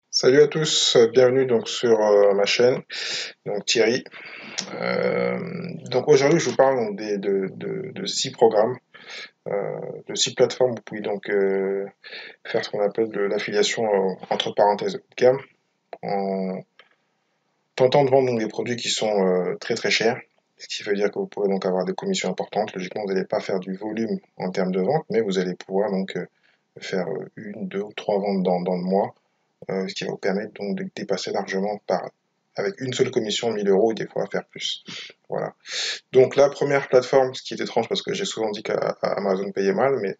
Salut à tous, bienvenue donc sur ma chaîne, donc Thierry. Euh, donc aujourd'hui je vous parle donc, de 6 programmes, de 6 plateformes. Vous pouvez donc faire ce qu'on appelle de l'affiliation entre parenthèses haut de gamme en tentant de vendre donc, des produits qui sont très très chers, ce qui veut dire que vous pourrez donc avoir des commissions importantes. Logiquement vous n'allez pas faire du volume en termes de vente, mais vous allez pouvoir donc faire une, deux ou trois ventes dans le mois, ce qui va vous permettre donc de dépasser largement avec une seule commission 1000 € et des fois faire plus. Voilà. Donc la première plateforme, ce qui est étrange parce que j'ai souvent dit qu'Amazon payait mal, mais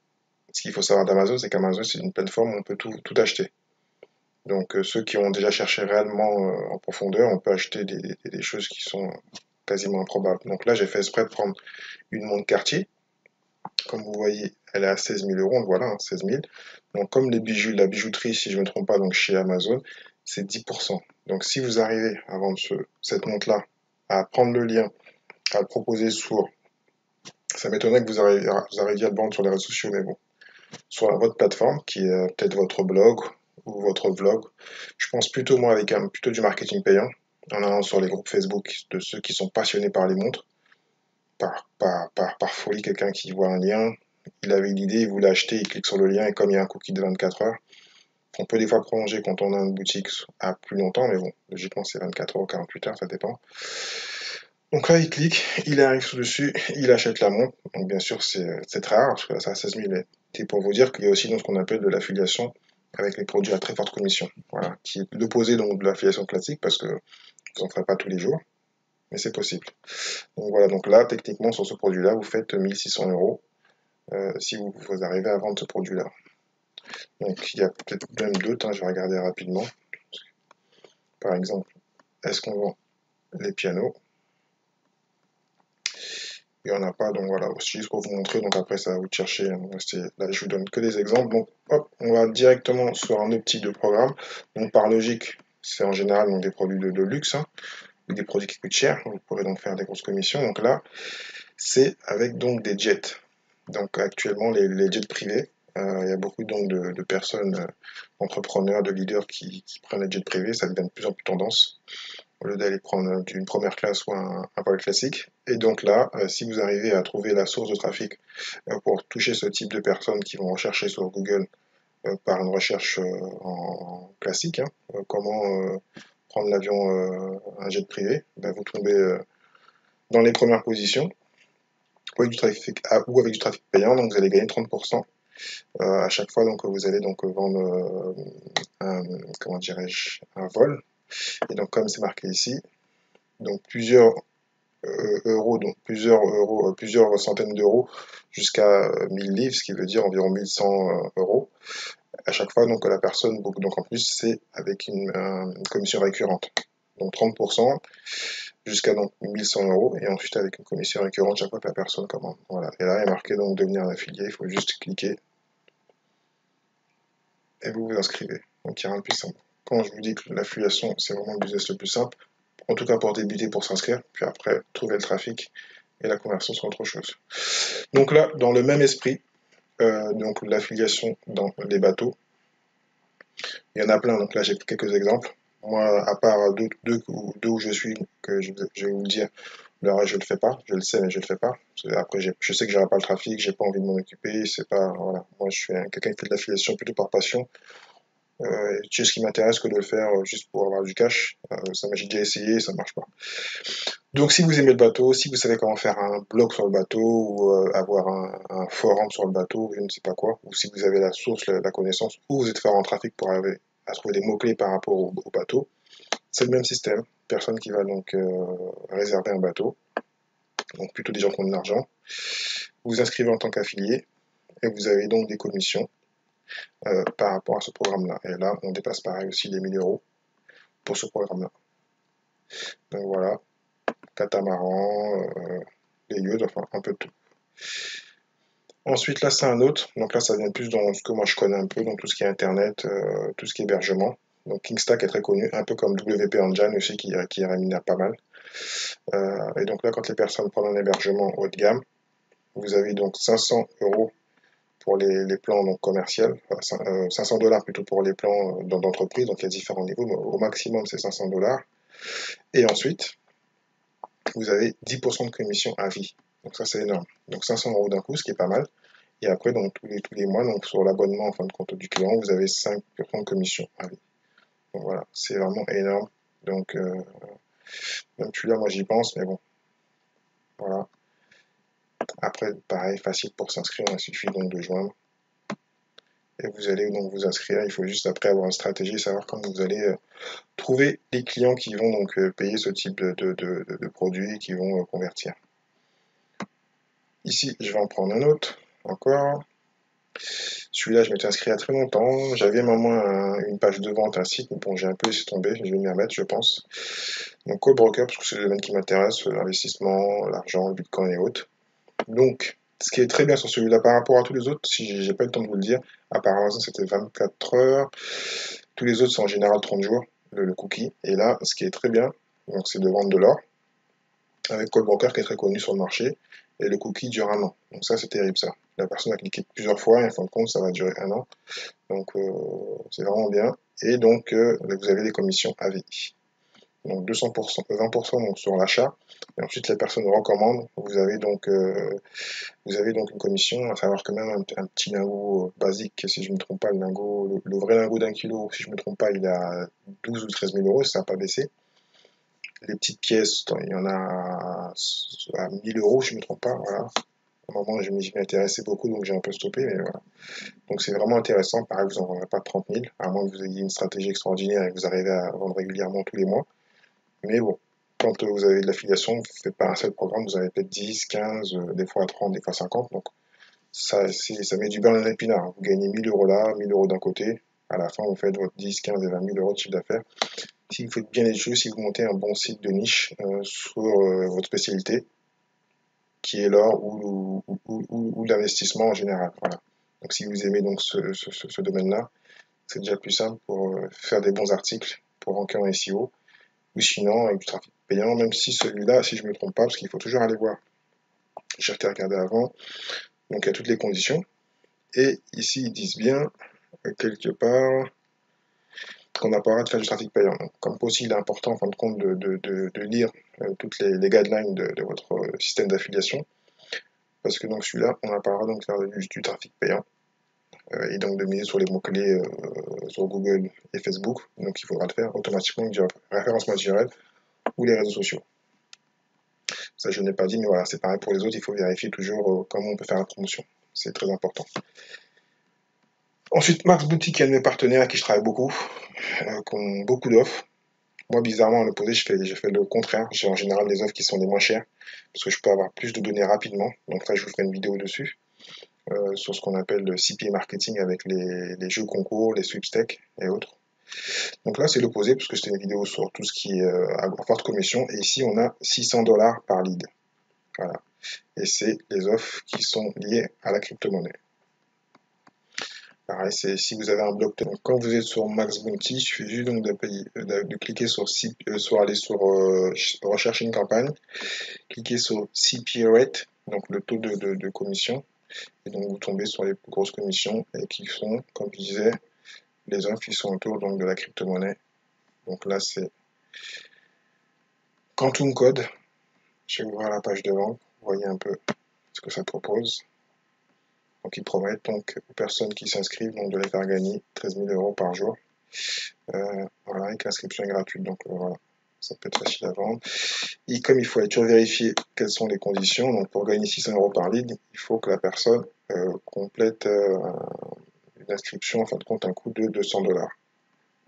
ce qu'il faut savoir d'Amazon, c'est qu'Amazon c'est une plateforme où on peut tout acheter. Donc ceux qui ont déjà cherché réellement en profondeur, on peut acheter des choses qui sont quasiment improbables. Donc là j'ai fait exprès de prendre une montre Cartier. Comme vous voyez, elle est à 16 000 €, voilà, hein, 16 000. Donc comme les bijoux, la bijouterie, si je ne me trompe pas, donc chez Amazon, c'est 10%. Donc si vous arrivez à vendre cette montre-là, à prendre le lien, à le proposer ça m'étonnerait que vous arriviez à le vendre sur les réseaux sociaux, mais bon, sur votre plateforme, qui est peut-être votre blog ou votre vlog, je pense plutôt moi avec plutôt du marketing payant, en allant sur les groupes Facebook de ceux qui sont passionnés par les montres, par folie, quelqu'un qui voit un lien, il avait une idée, il voulait acheter, il clique sur le lien, et comme il y a un cookie de 24 heures, on peut des fois prolonger quand on a une boutique à plus longtemps, mais bon, logiquement c'est 24 heures ou 48 heures, ça dépend. Donc là, il clique, il arrive dessus, il achète la montre. Donc bien sûr, c'est très rare, parce que là, ça à 16 000. C'est pour vous dire qu'il y a aussi donc, ce qu'on appelle de l'affiliation avec les produits à très forte commission. Voilà, qui est l'opposé donc de l'affiliation classique, parce que vous n'en ferez pas tous les jours, mais c'est possible. Donc voilà, donc là, techniquement, sur ce produit-là, vous faites 1600 € si vous arrivez à vendre ce produit-là. Donc il y a peut-être même d'autres, hein, je vais regarder rapidement. Par exemple, est-ce qu'on vend les pianos? Il n'y en a pas, donc voilà, c'est juste pour vous montrer, donc après ça va vous chercher, hein. Là je vous donne que des exemples, donc hop, on va directement sur un autre type de programme. Donc par logique, c'est en général donc, des produits de luxe, hein, ou des produits qui coûtent cher, vous pourrez donc faire des grosses commissions. Donc là, c'est avec donc des jets. Donc actuellement, les jets privés, il y a beaucoup donc de personnes, entrepreneurs, de leaders qui prennent les jets privés, ça devient de plus en plus tendance, au lieu d'aller prendre une première classe ou un vol classique. Et donc là, si vous arrivez à trouver la source de trafic pour toucher ce type de personnes qui vont rechercher sur Google par une recherche en classique, hein, comment prendre l'avion, un jet privé, ben vous tombez dans les premières positions ou avec du trafic payant, donc vous allez gagner 30% à chaque fois donc vous allez donc vendre comment dirais-je, un vol. Et donc comme c'est marqué ici, donc plusieurs euros, donc plusieurs centaines d'euros jusqu'à 1000 livres, ce qui veut dire environ 1100 € à chaque fois donc la personne book. Donc en plus c'est avec une commission récurrente, donc 30% jusqu'à donc 1100 € et ensuite avec une commission récurrente chaque fois que la personne commande. Voilà. Et là il est marqué donc devenir un affilié, il faut juste cliquer et vous vous inscrivez. Donc il n'y a rien de plus simple. Quand je vous dis que l'affiliation c'est vraiment le business le plus simple, en tout cas pour débuter, pour s'inscrire, puis après trouver le trafic et la conversion c'est autre chose. Donc là, dans le même esprit, donc l'affiliation dans les bateaux, il y en a plein, donc là j'ai quelques exemples. Moi, à part deux où je suis, que je vais vous le dire, le reste je le fais pas, je le sais mais je le fais pas. Après je sais que j'aurai pas le trafic, j'ai pas envie de m'en occuper, c'est pas, voilà. Moi je suis quelqu'un qui fait de l'affiliation plutôt par passion. C'est ce qui m'intéresse que de le faire juste pour avoir du cash. J'ai déjà essayé, ça marche pas. Donc si vous aimez le bateau, si vous savez comment faire un blog sur le bateau ou avoir un forum sur le bateau, je ne sais pas quoi, ou si vous avez la source, la connaissance, ou vous êtes fort en trafic pour arriver à trouver des mots-clés par rapport au bateau, c'est le même système. Personne qui va donc réserver un bateau, donc plutôt des gens qui ont de l'argent. Vous vous inscrivez en tant qu'affilié et vous avez donc des commissions par rapport à ce programme-là. Et là, on dépasse pareil aussi les 1000 € pour ce programme-là. Donc voilà, catamaran, les yachts, enfin un peu de tout. Ensuite, là, c'est un autre. Donc là, ça vient plus dans ce que moi je connais un peu, donc tout ce qui est Internet, tout ce qui est hébergement. Donc Kingstack est très connu, un peu comme WP Engine aussi, qui rémunère pas mal. Et donc là, quand les personnes prennent un hébergement haut de gamme, vous avez donc 500 euros pour les plans donc, commerciaux, 500 dollars plutôt pour les plans d'entreprise, donc il y a différents niveaux, mais au maximum c'est 500 dollars. Et ensuite, vous avez 10% de commission à vie. Donc ça c'est énorme. Donc 500 euros d'un coup, ce qui est pas mal. Et après, donc tous les mois, donc sur l'abonnement en fin de compte du client, vous avez 5% de commission à vie. Donc voilà, c'est vraiment énorme. Donc même celui-là, moi j'y pense, mais bon, voilà. Après, pareil, facile pour s'inscrire, il suffit donc de joindre. Et vous allez donc vous inscrire. Il faut juste après avoir une stratégie, savoir comment vous allez trouver les clients qui vont donc payer ce type de produits et qui vont convertir. Ici, je vais en prendre un autre, encore. Celui-là, je m'étais inscrit il y a très longtemps. J'avais vraiment une page de vente, un site, mais bon, j'ai un peu laissé tomber. Je vais m'y remettre, je pense. Donc, Coldbroker, parce que c'est le domaine qui m'intéresse, l'investissement, l'argent, le bitcoin et autres. Donc, ce qui est très bien sur celui-là par rapport à tous les autres, si j'ai pas eu le temps de vous le dire, à part Amazon, c'était 24 heures. Tous les autres, c'est en général 30 jours, le cookie. Et là, ce qui est très bien, donc c'est de vendre de l'or, avec Coldbroker qui est très connu sur le marché, et le cookie dure un an. Donc ça, c'est terrible ça. La personne a cliqué plusieurs fois et en fin de compte, ça va durer un an. Donc c'est vraiment bien. Et donc vous avez des commissions à vie. Donc 200%, 20% donc sur l'achat. Et ensuite les personnes recommandent. Vous avez donc une commission, à savoir quand même un petit lingot basique, si je ne me trompe pas, le vrai lingot d'un kilo, si je ne me trompe pas, il a 12 ou 13 000 euros, ça n'a pas baissé. Les petites pièces, il y en a à 1000 euros, si je ne me trompe pas, voilà. À un moment, je m'y intéressais beaucoup, donc j'ai un peu stoppé, mais voilà. Donc c'est vraiment intéressant. Pareil, vous n'en vendrez pas 30 000, à moins que vous ayez une stratégie extraordinaire et que vous arrivez à vendre régulièrement tous les mois. Mais bon, quand vous avez de l'affiliation, vous ne faites pas un seul programme, vous avez peut-être 10, 15, des fois 30, des fois 50. Donc ça met du beurre dans l'épinard. Vous gagnez 1000 euros là, 1000 euros d'un côté. À la fin, vous faites votre 10, 15 et 20 000 euros de chiffre d'affaires. Si vous faites bien les choses, si vous montez un bon site de niche sur votre spécialité, qui est l'or ou l'investissement en général. Voilà. Donc si vous aimez donc ce domaine-là, c'est déjà plus simple pour faire des bons articles, pour ranker en SEO, ou sinon avec du trafic payant, même si celui-là, si je ne me trompe pas, parce qu'il faut toujours aller voir, j'ai été regardé avant, donc il y a toutes les conditions, et ici ils disent bien, quelque part, qu'on n'a pas le droit de faire du trafic payant. Donc, comme aussi il est important en fin de compte de lire toutes les guidelines de votre système d'affiliation, parce que donc celui-là, on n'a pas le droit donc de faire du trafic payant. Et donc de miser sur les mots-clés sur Google et Facebook. Donc il faudra le faire automatiquement du référencement naturel ou les réseaux sociaux. Ça je n'ai pas dit, mais voilà, c'est pareil pour les autres, il faut vérifier toujours comment on peut faire la promotion. C'est très important. Ensuite, Max Boutique, un de mes partenaires à qui je travaille beaucoup, qui ont beaucoup d'offres. Moi, bizarrement, à l'opposé, je fais le contraire. J'ai en général des offres qui sont les moins chères, parce que je peux avoir plus de données rapidement. Donc là, je vous ferai une vidéo dessus. Sur ce qu'on appelle le CPA marketing avec les jeux concours, les sweepstakes et autres. Donc là, c'est l'opposé, parce que c'était une vidéo sur tout ce qui est à forte commission. Et ici, on a 600 dollars par lead. Voilà. Et c'est les offres qui sont liées à la crypto-monnaie. Pareil, c'est si vous avez un bloc. Donc, quand vous êtes sur Max Bounty, il suffit juste donc de cliquer sur, aller sur rechercher une campagne, cliquer sur CPA rate, donc le taux de commission, et donc vous tombez sur les plus grosses commissions et qui sont, comme je disais, les offres qui sont autour donc, de la crypto-monnaie. Donc là, c'est Quantum Code. Je vais ouvrir la page de vente, vous voyez un peu ce que ça propose. Donc ils promettent donc aux personnes qui s'inscrivent donc, de les faire gagner 13 000 euros par jour. Voilà, avec l'inscription est gratuite, donc voilà, ça peut être facile à vendre. Et comme il faut aller toujours vérifier quelles sont les conditions, donc pour gagner 600 euros par lead, il faut que la personne complète une inscription, en fin de compte, un coût de 200 dollars.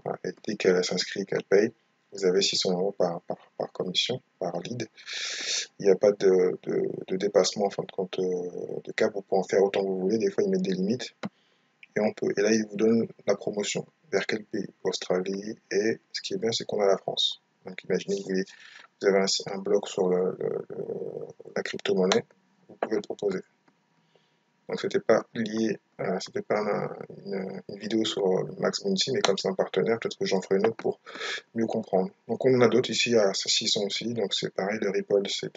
Voilà. Et dès qu'elle s'inscrit et qu'elle paye, vous avez 600 euros par commission, par lead. Il n'y a pas de dépassement, en fin de compte, de cap. Vous pouvez en faire autant que vous voulez. Des fois, ils mettent des limites. Et là, ils vous donnent la promotion. Vers quel pays? Australie. Et ce qui est bien, c'est qu'on a la France. Donc, imaginez que vous avez un bloc sur la crypto-monnaie. Vous pouvez le proposer. Donc, c'était pas lié C'était pas une vidéo sur Max Bounty, mais comme c'est un partenaire, peut-être que j'en ferai une autre pour mieux comprendre. Donc on en a d'autres ici à 600 aussi, donc c'est pareil, le Ripple c'est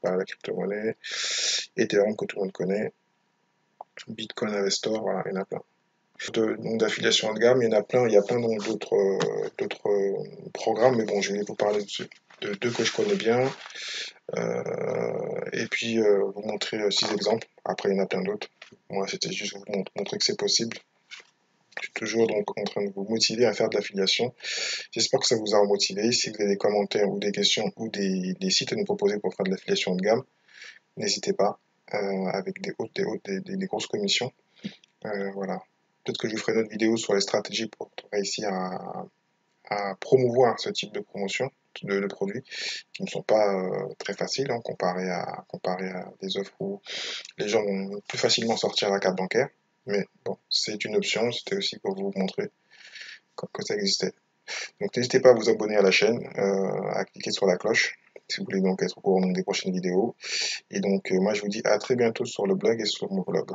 pas la crypto-monnaie, Ethereum que tout le monde connaît, Bitcoin Investor, voilà, il y en a plein. Donc d'affiliation de gamme, il y en a plein, il y a plein d'autres programmes, mais bon, je vais vous parler de deux que je connais bien, et puis vous montrer 6 exemples. Après, il y en a plein d'autres. Moi, c'était juste vous montrer que c'est possible. Je suis toujours donc en train de vous motiver à faire de l'affiliation. J'espère que ça vous a motivé. Si vous avez des commentaires ou des questions ou des sites à nous proposer pour faire de l'affiliation de gamme, n'hésitez pas, avec des grosses commissions. Voilà. Peut-être que je ferai une autre vidéo sur les stratégies pour réussir à promouvoir ce type de promotion de produits qui ne sont pas très faciles, hein, comparé à des offres où les gens vont plus facilement sortir la carte bancaire. Mais bon, c'est une option, c'était aussi pour vous montrer que ça existait. Donc n'hésitez pas à vous abonner à la chaîne, à cliquer sur la cloche si vous voulez donc être au courant des prochaines vidéos. Et donc moi je vous dis à très bientôt sur le blog et sur mon blog.